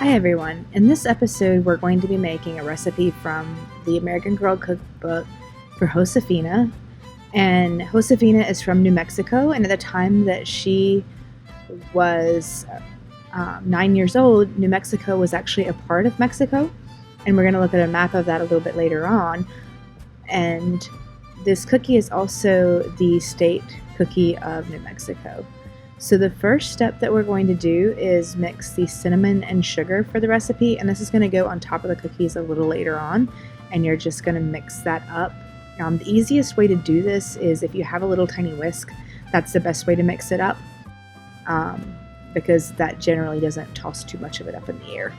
Hi everyone. In this episode, we're going to be making a recipe from the American Girl Cookbook for Josefina. And Josefina is from New Mexico, and at the time that she was 9 years old, New Mexico was actually a part of Mexico. And we're going to look at a map of that a little bit later on. And this cookie is also the state cookie of New Mexico. So the first step that we're going to do is mix the cinnamon and sugar for the recipe, and this is going to go on top of the cookies a little later on, and you're just going to mix that up. The easiest way to do this is if you have a little tiny whisk. That's the best way to mix it up, because that generally doesn't toss too much of it up in the air.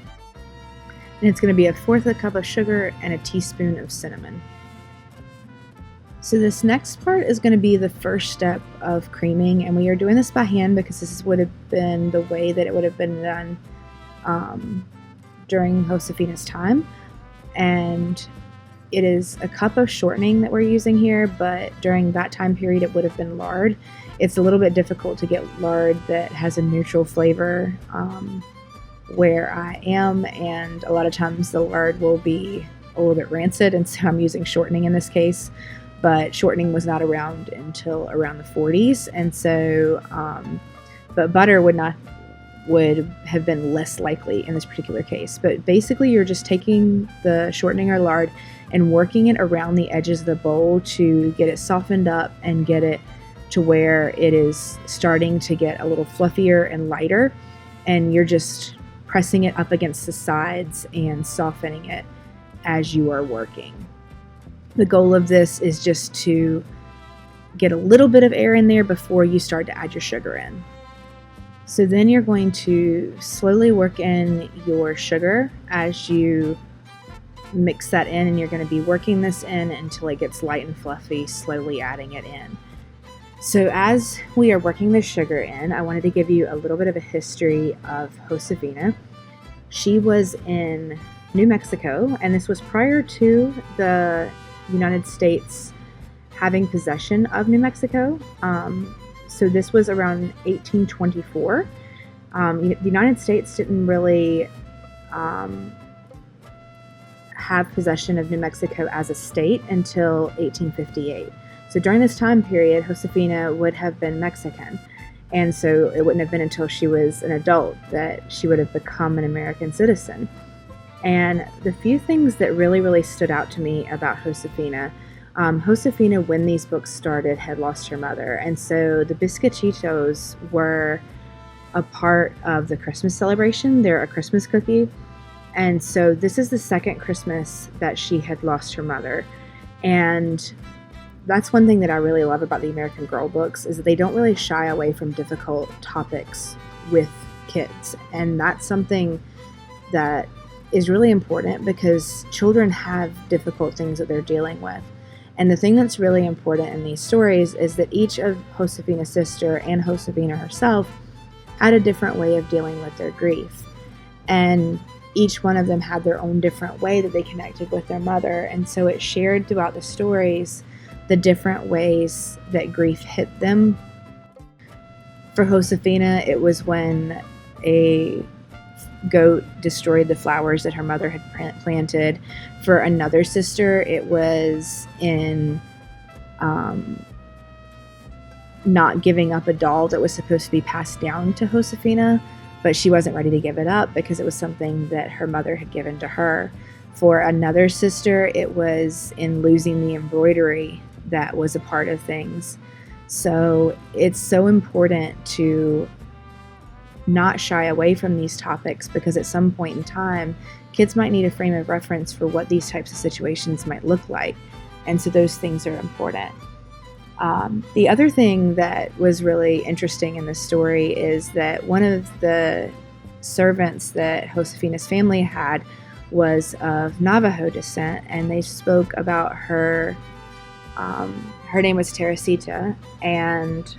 And it's going to be 1/4 cup of sugar and a teaspoon of cinnamon. So this next part is going to be the first step of creaming, and we are doing this by hand because this would have been the way that it would have been done during Josefina's time. And it is a cup of shortening that we're using here, but during that time period it would have been lard. It's a little bit difficult to get lard that has a neutral flavor where I am, and a lot of times the lard will be a little bit rancid, and so I'm using shortening in this case. But shortening was not around until around the 40s, and so but butter would have been less likely in this particular case. But basically you're just taking the shortening or lard and working it around the edges of the bowl to get it softened up and get it to where it is starting to get a little fluffier and lighter, and you're just pressing it up against the sides and softening it as you are working. The goal of this is just to get a little bit of air in there before you start to add your sugar in. So then you're going to slowly work in your sugar as you mix that in, and you're going to be working this in until it gets light and fluffy, slowly adding it in. So as we are working the sugar in, I wanted to give you a little bit of a history of Josefina. She was in New Mexico, and this was prior to the United States having possession of New Mexico. So this was around 1824. The United States didn't really have possession of New Mexico as a state until 1858. So during this time period, Josefina would have been Mexican. And so it wouldn't have been until she was an adult that she would have become an American citizen. And the few things that really stood out to me about Josefina, Josefina, when these books started, had lost her mother. And so the Bizcochitos were a part of the Christmas celebration. They're a Christmas cookie. And so this is the second Christmas that she had lost her mother. And that's one thing that I really love about the American Girl books, is that they don't really shy away from difficult topics with kids. And that's something that is really important because children have difficult things that they're dealing with. And the thing that's really important in these stories is that each of Josefina's sister and Josefina herself had a different way of dealing with their grief. And each one of them had their own different way that they connected with their mother. And so it shared throughout the stories the different ways that grief hit them. For Josefina, it was when a goat destroyed the flowers that her mother had planted. For another sister, it was in not giving up a doll that was supposed to be passed down to Josefina, but she wasn't ready to give it up because it was something that her mother had given to her. For another sister, it was in losing the embroidery that was a part of things. So it's so important to not shy away from these topics, because at some point in time, kids might need a frame of reference for what these types of situations might look like. And so those things are important. The other thing that was really interesting in this story is that one of the servants that Josefina's family had was of Navajo descent, and they spoke about her. Her name was Teresita, and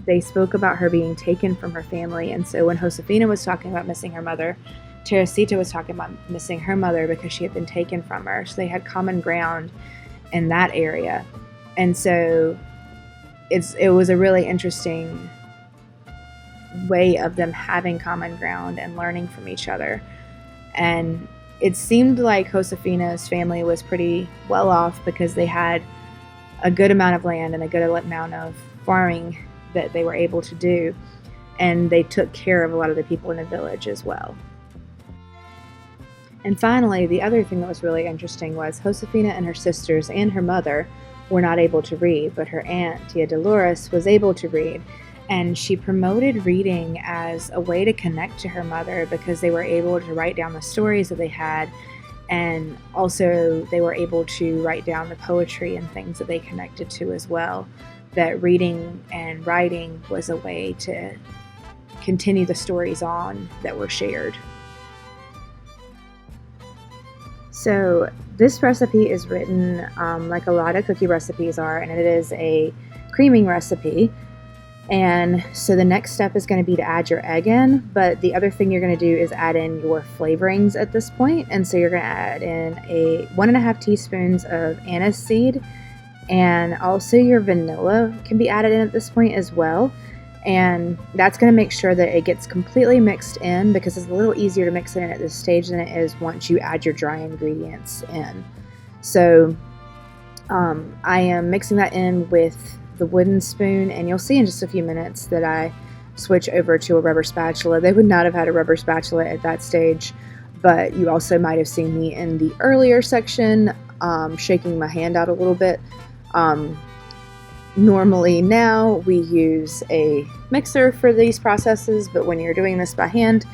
they spoke about her being taken from her family. And so when Josefina was talking about missing her mother, Teresita was talking about missing her mother because she had been taken from her. So they had common ground in that area. And so it was a really interesting way of them having common ground and learning from each other. And it seemed like Josefina's family was pretty well off because they had a good amount of land and a good amount of farming that they were able to do, and they took care of a lot of the people in the village as well. And finally, the other thing that was really interesting was Josefina and her sisters and her mother were not able to read, but her aunt, Tia Dolores, was able to read, and she promoted reading as a way to connect to her mother because they were able to write down the stories that they had, and also they were able to write down the poetry and things that they connected to as well. That reading and writing was a way to continue the stories on that were shared. So this recipe is written like a lot of cookie recipes are, and it is a creaming recipe. And so the next step is going to be to add your egg in, but the other thing you're going to do is add in your flavorings at this point. And so you're going to add in 1.5 teaspoons of anise seed, and also your vanilla can be added in at this point as well. And that's going to make sure that it gets completely mixed in, because it's a little easier to mix it in at this stage than it is once you add your dry ingredients in. So I am mixing that in with the wooden spoon, and you'll see in just a few minutes that I switch over to a rubber spatula. They would not have had a rubber spatula at that stage, but you also might have seen me in the earlier section shaking my hand out a little bit. Normally now we use a mixer for these processes, but when you're doing this by hand,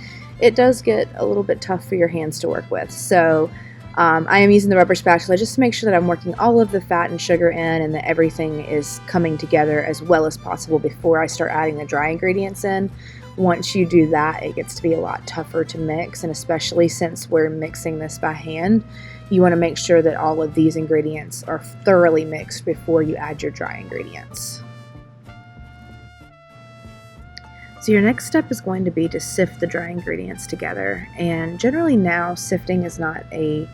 it does get a little bit tough for your hands to work with. So I am using the rubber spatula just to make sure that I'm working all of the fat and sugar in and that everything is coming together as well as possible before I start adding the dry ingredients in. Once you do that, it gets to be a lot tougher to mix, and especially since we're mixing this by hand, you want to make sure that all of these ingredients are thoroughly mixed before you add your dry ingredients. So your next step is going to be to sift the dry ingredients together, and generally now sifting is not a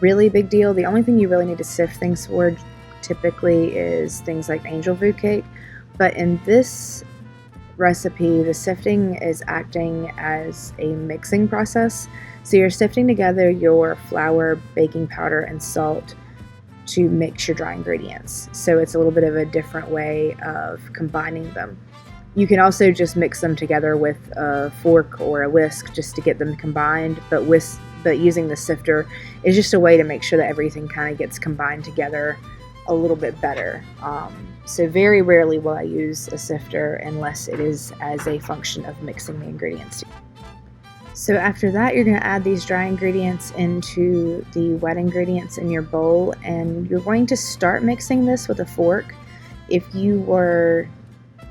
really big deal. The only thing you really need to sift things for typically is things like angel food cake, but in this recipe the sifting is acting as a mixing process. So you're sifting together your flour, baking powder, and salt to mix your dry ingredients. So it's a little bit of a different way of combining them. You can also just mix them together with a fork or a whisk just to get them combined, but using the sifter is just a way to make sure that everything kind of gets combined together a little bit better. So very rarely will I use a sifter unless it is as a function of mixing the ingredients together. So after that, you're going to add these dry ingredients into the wet ingredients in your bowl, and you're going to start mixing this with a fork. If you were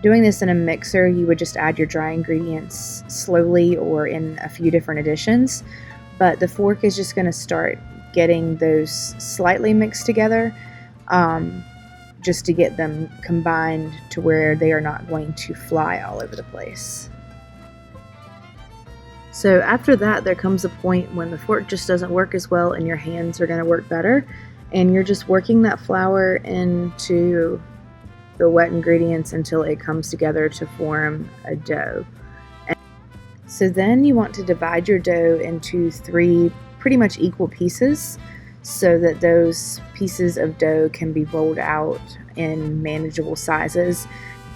doing this in a mixer, you would just add your dry ingredients slowly or in a few different additions, but the fork is just going to start getting those slightly mixed together, just to get them combined to where they are not going to fly all over the place. So after that, there comes a point when the fork just doesn't work as well and your hands are going to work better, and you're just working that flour into the wet ingredients until it comes together to form a dough. So then you want to divide your dough into 3 pretty much equal pieces so that those pieces of dough can be rolled out in manageable sizes.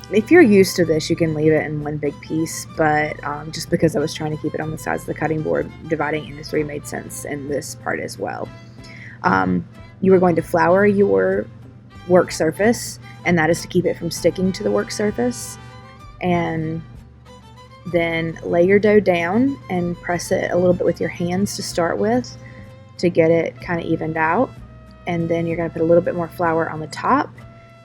If you're used to this, you can leave it in one big piece, but just because I was trying to keep it on the sides of the cutting board, dividing it into 3 made sense in this part as well. You are going to flour your work surface, and that is to keep it from sticking to the work surface. And then lay your dough down and press it a little bit with your hands to start with to get it kind of evened out. And then you're going to put a little bit more flour on the top,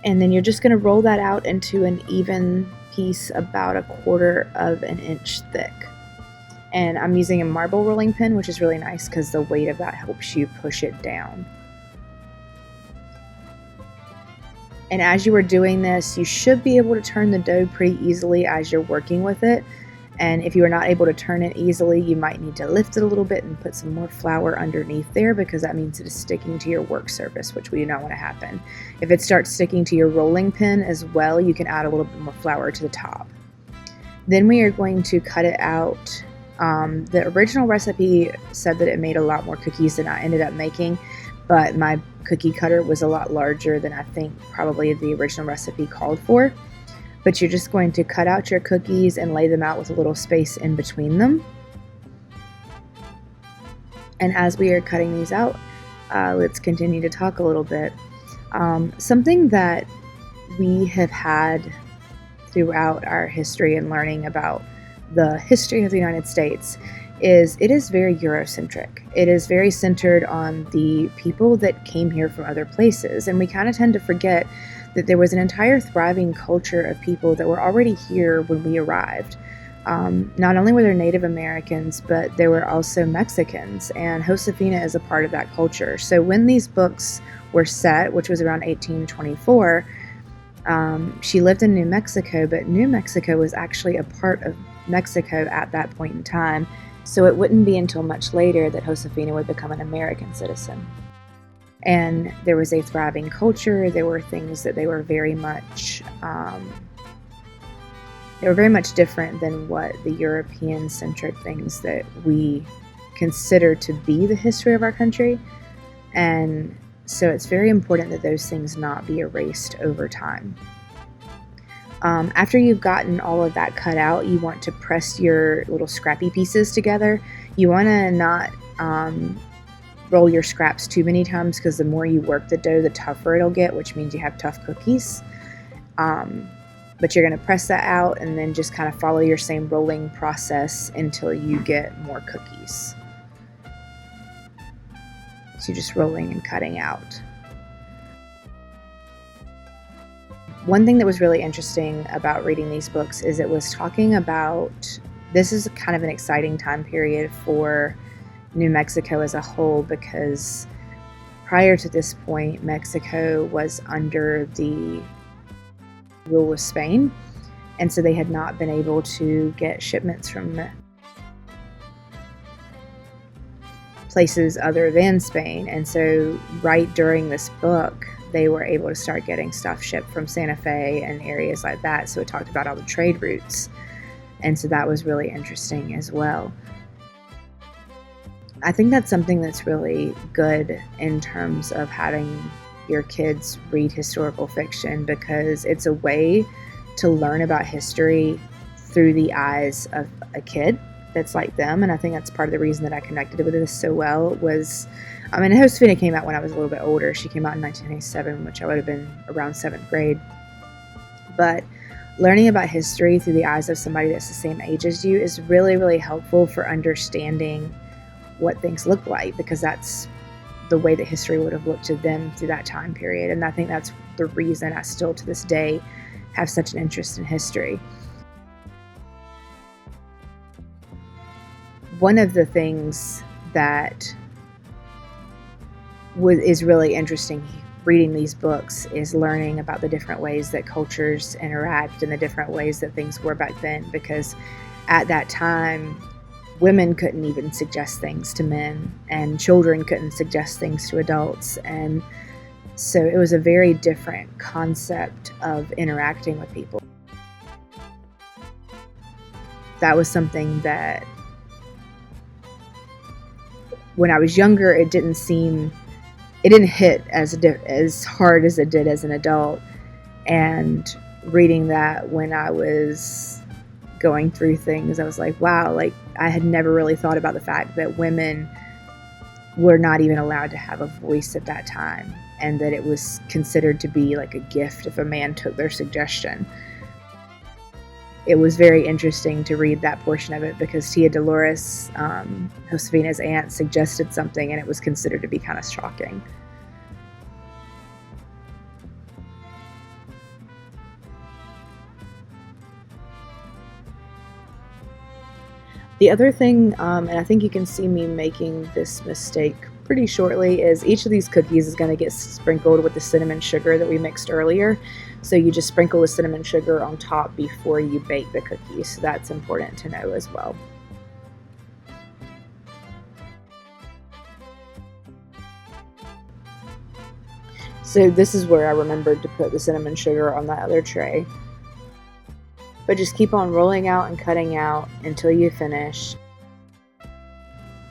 and then you're just going to roll that out into an even piece about 1/4 inch thick. And I'm using a marble rolling pin, which is really nice because the weight of that helps you push it down. And as you are doing this, you should be able to turn the dough pretty easily as you're working with it. And if you are not able to turn it easily, you might need to lift it a little bit and put some more flour underneath there, because that means it is sticking to your work surface, which we do not want to happen. If it starts sticking to your rolling pin as well, you can add a little bit more flour to the top. Then we are going to cut it out The original recipe said that it made a lot more cookies than I ended up making, but my cookie cutter was a lot larger than I think probably the original recipe called for. But you're just going to cut out your cookies and lay them out with a little space in between them. And as we are cutting these out, let's continue to talk a little bit. Something that we have had throughout our history and learning about the history of the United States is it is very Eurocentric. It is very centered on the people that came here from other places. And we kind of tend to forget that there was an entire thriving culture of people that were already here when we arrived. Not only were there Native Americans, but there were also Mexicans, and Josefina is a part of that culture. So when these books were set, which was around 1824, she lived in New Mexico, but New Mexico was actually a part of Mexico at that point in time. So it wouldn't be until much later that Josefina would become an American citizen. And there was a thriving culture. There were things that they were very much different than what the European-centric things that we consider to be the history of our country. And so it's very important that those things not be erased over time. After you've gotten all of that cut out, you want to press your little scrappy pieces together. You want to not roll your scraps too many times, because the more you work the dough, the tougher it'll get, which means you have tough cookies. But you're going to press that out and then just kind of follow your same rolling process until you get more cookies. So you're just rolling and cutting out. One thing that was really interesting about reading these books is it was talking about, this is kind of an exciting time period for New Mexico as a whole, because prior to this point, Mexico was under the rule of Spain, and so they had not been able to get shipments from places other than Spain. And so right during this book, they were able to start getting stuff shipped from Santa Fe and areas like that. So it talked about all the trade routes, and so that was really interesting as well. I think that's something that's really good in terms of having your kids read historical fiction, because it's a way to learn about history through the eyes of a kid that's like them. And I think that's part of the reason that I connected with this so well was, Josefina came out when I was a little bit older. She came out in 1997, which I would have been around 7th grade. But learning about history through the eyes of somebody that's the same age as you is really, really helpful for understanding what things look like, because that's the way that history would have looked to them through that time period. And I think that's the reason I still to this day have such an interest in history. One of the things that is really interesting reading these books is learning about the different ways that cultures interact and the different ways that things were back then, because at that time, women couldn't even suggest things to men, and children couldn't suggest things to adults. And so it was a very different concept of interacting with people. That was something that when I was younger, it didn't hit as hard as it did as an adult. And reading that when I was going through things, I was like, wow, like I had never really thought about the fact that women were not even allowed to have a voice at that time, and that it was considered to be like a gift if a man took their suggestion. It was very interesting to read that portion of it, because Tia Dolores, Josefina's aunt, suggested something and it was considered to be kind of shocking. The other thing, and I think you can see me making this mistake pretty shortly, is each of these cookies is going to get sprinkled with the cinnamon sugar that we mixed earlier. So you just sprinkle the cinnamon sugar on top before you bake the cookies. So that's important to know as well. So this is where I remembered to put the cinnamon sugar on that other tray. But just keep on rolling out and cutting out until you finish.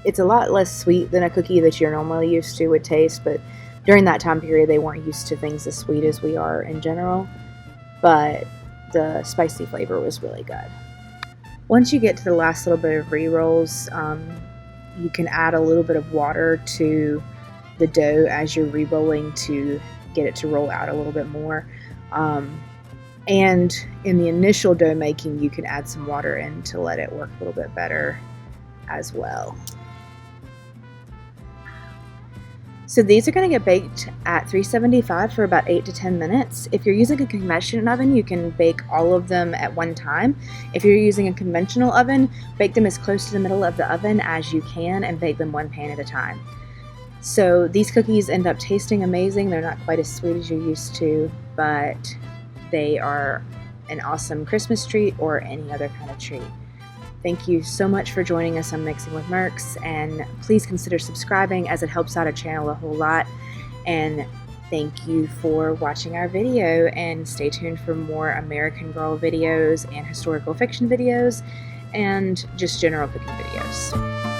It's a lot less sweet than a cookie that you're normally used to would taste, but during that time period they weren't used to things as sweet as we are in general, but the spicy flavor was really good. Once you get to the last little bit of re-rolls, you can add a little bit of water to the dough as you're re-rolling to get it to roll out a little bit more. And in the initial dough making, you can add some water in to let it work a little bit better as well. So these are going to get baked at 375 for about 8 to 10 minutes. If you're using a convection oven, you can bake all of them at one time. If you're using a conventional oven, bake them as close to the middle of the oven as you can and bake them one pan at a time. So these cookies end up tasting amazing. They're not quite as sweet as you're used to, but they are an awesome Christmas treat or any other kind of treat. Thank you so much for joining us on Mixing with Merks, and please consider subscribing as it helps out our channel a whole lot. And thank you for watching our video, and stay tuned for more American Girl videos and historical fiction videos and just general cooking videos.